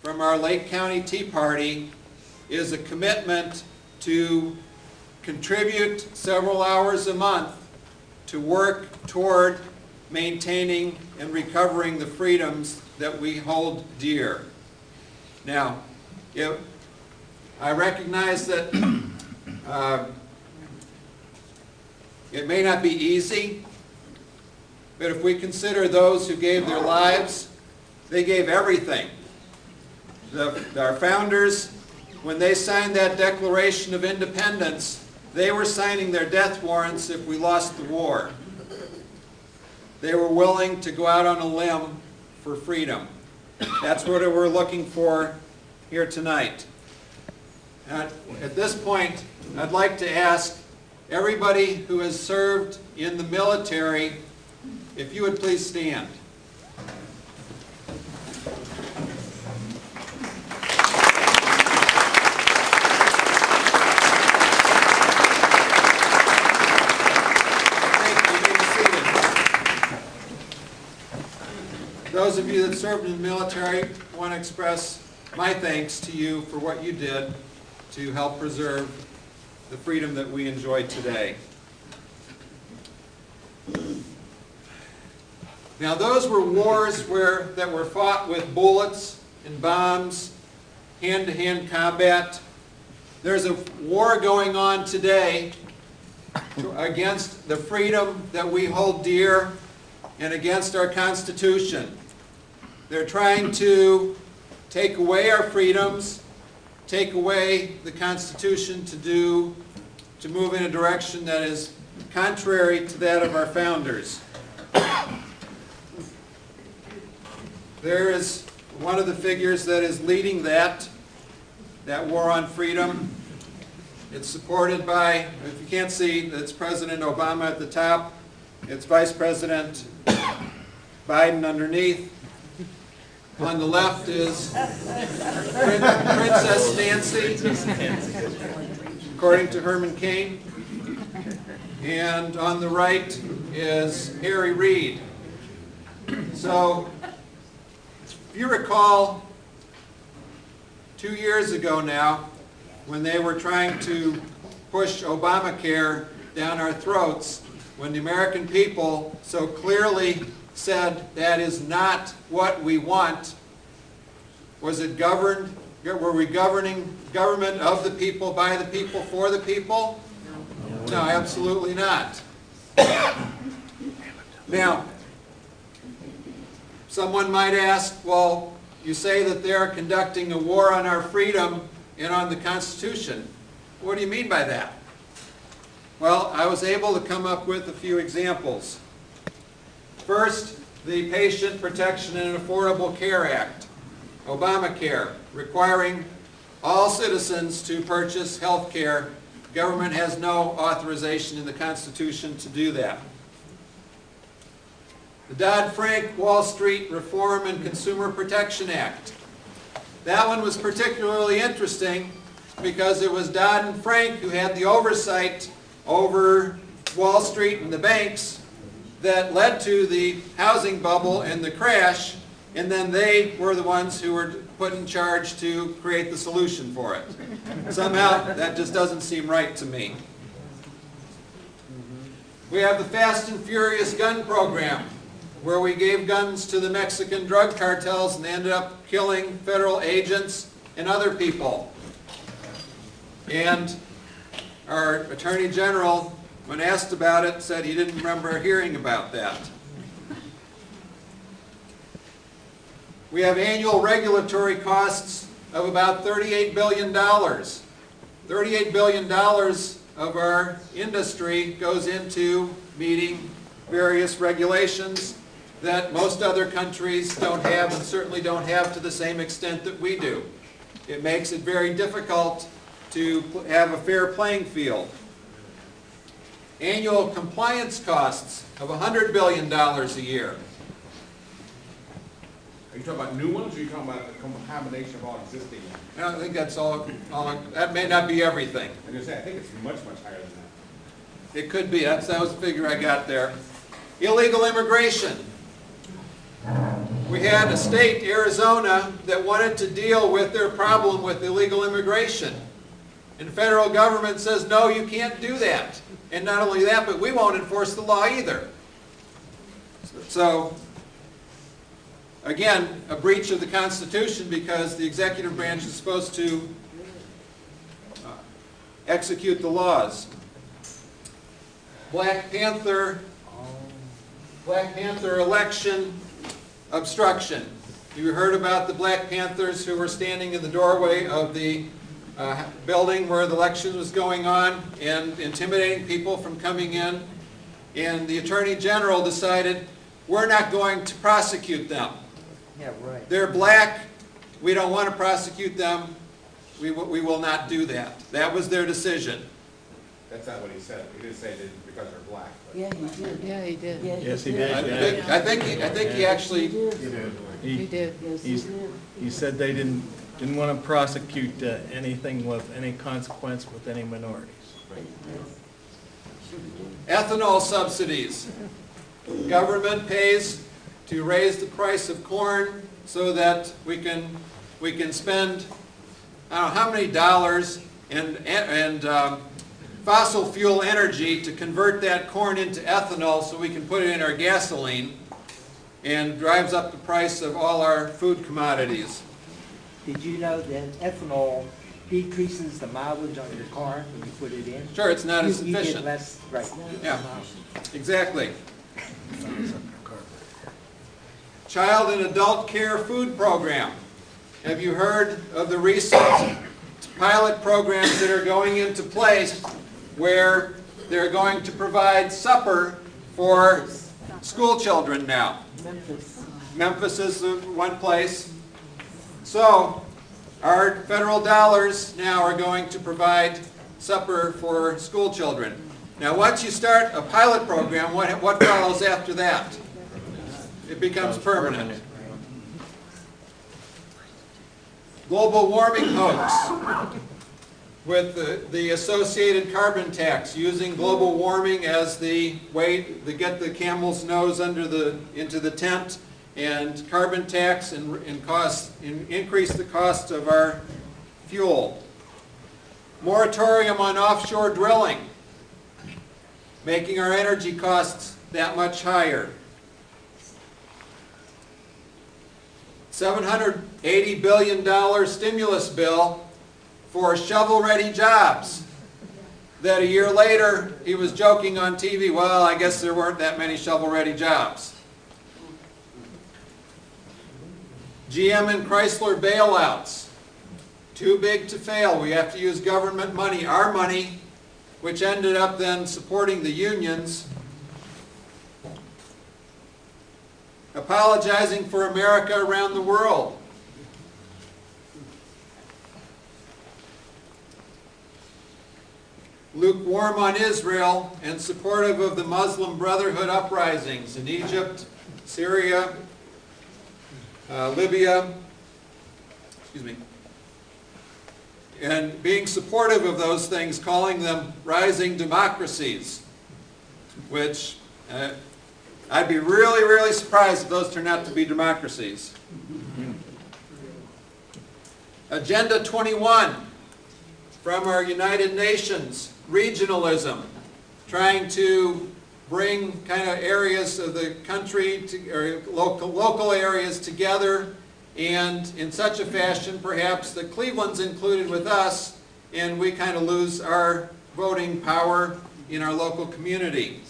from our Lake County Tea Party is a commitment to contribute several hours a month to work toward maintaining and recovering the freedoms that we hold dear. Now, I recognize that it may not be easy, but if we consider those who gave their lives, they gave everything. Our founders, when they signed that Declaration of Independence, they were signing their death warrants if we lost the war. They were willing to go out on a limb for freedom. That's what we're looking for here tonight. At this point, I'd like to ask everybody who has served in the military if you would please stand. Those of you that served in the military, I want to express my thanks to you for what you did to help preserve the freedom that we enjoy today. Now, those were wars that were fought with bullets and bombs, hand-to-hand combat. There's a war going on today against the freedom that we hold dear and against our Constitution. They're trying to take away our freedoms, take away the Constitution to move in a direction that is contrary to that of our founders. There is one of the figures that is leading that war on freedom. It's supported by, if you can't see, it's President Obama at the top. It's Vice President Biden underneath. On the left is Princess Nancy, according to Herman Cain. And on the right is Harry Reid. So, if you recall, 2 years ago now, when they were trying to push Obamacare down our throats, when the American people so clearly said that is not what we want, were we governing government of the people, by the people, for the people? No, absolutely not. Now, someone might ask, well, you say that they're conducting a war on our freedom and on the Constitution. What do you mean by that? Well, I was able to come up with a few examples. First, the Patient Protection and Affordable Care Act, Obamacare, requiring all citizens to purchase health care. Government has no authorization in the Constitution to do that. The Dodd-Frank Wall Street Reform and Consumer Protection Act. That one was particularly interesting because it was Dodd and Frank who had the oversight over Wall Street and the banks that led to the housing bubble and the crash, and then they were the ones who were put in charge to create the solution for it. Somehow, that just doesn't seem right to me. We have the Fast and Furious gun program, where we gave guns to the Mexican drug cartels and they ended up killing federal agents and other people. And our Attorney General, when asked about it, said he didn't remember hearing about that. We have annual regulatory costs of about $38 billion. $38 billion of our industry goes into meeting various regulations that most other countries don't have and certainly don't have to the same extent that we do. It makes it very difficult to have a fair playing field. Annual compliance costs of $100 billion a year. Are you talking about new ones, or are you talking about a combination of all existing ones? I think that's all that may not be everything. I was going to say, I think it's much, much higher than that. It could be. That was the figure I got there. Illegal immigration. We had a state, Arizona, that wanted to deal with their problem with illegal immigration. And the federal government says, no, you can't do that. And not only that, but we won't enforce the law either. So, again, a breach of the Constitution because the executive branch is supposed to execute the laws. Black Panther election obstruction. You heard about the Black Panthers who were standing in the doorway of the building where the election was going on and intimidating people from coming in. And the Attorney General decided, we're not going to prosecute them. Yeah, right. They're black. We don't want to prosecute them. We will not do that. That was their decision. That's not what he said. He didn't say it because they're black. But Yeah, he did. Yeah, he did. Yeah, Yes, he did. did. I think he actually. He did. He did. Yes, he He's- did. He said they didn't want to prosecute anything with any consequence with any minorities. Ethanol subsidies. Government pays to raise the price of corn so that we can spend I don't know how many dollars and fossil fuel energy to convert that corn into ethanol so we can put it in our gasoline, and drives up the price of all our food commodities. Did you know that ethanol decreases the mileage on your car when you put it in? Sure, it's not as You get efficient. less, right. Yeah. Exactly. Child and Adult Care Food Program. Have you heard of the recent pilot programs that are going into place where they're going to provide supper for school children now? Memphis. Memphis is the one place. So, our federal dollars now are going to provide supper for school children. Now, once you start a pilot program, what follows after that? It becomes permanent. Global warming hoax with the associated carbon tax, using global warming as the way to get the camel's nose into the tent, and carbon tax and increase the cost of our fuel. Moratorium on offshore drilling, making our energy costs that much higher. $780 billion stimulus bill for shovel-ready jobs that a year later he was joking on TV, well, I guess there weren't that many shovel-ready jobs. GM and Chrysler bailouts. Too big to fail. We have to use government money, our money, which ended up then supporting the unions. Apologizing for America around the world. Lukewarm on Israel and supportive of the Muslim Brotherhood uprisings in Egypt, Syria, Libya, and being supportive of those things, calling them rising democracies, which I'd be really, really surprised if those turn out to be democracies. Agenda 21 from our United Nations, regionalism, trying to bring kind of areas of the country, or local areas together, and in such a fashion perhaps that Cleveland's included with us, and we kind of lose our voting power in our local community.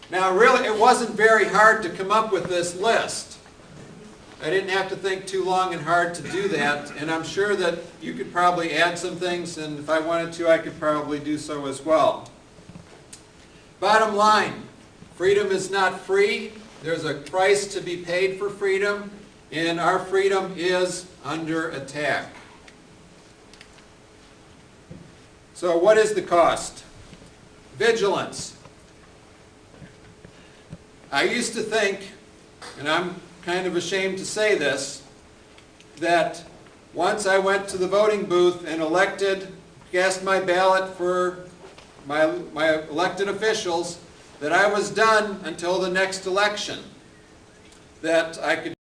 Now really, it wasn't very hard to come up with this list. I didn't have to think too long and hard to do that, and I'm sure that you could probably add some things, and if I wanted to, I could probably do so as well. Bottom line, freedom is not free. There's a price to be paid for freedom, and our freedom is under attack. So what is the cost? Vigilance. I used to think, and I'm kind of ashamed to say this, that once I went to the voting booth and cast my ballot for my elected officials, that I was done until the next election, that I could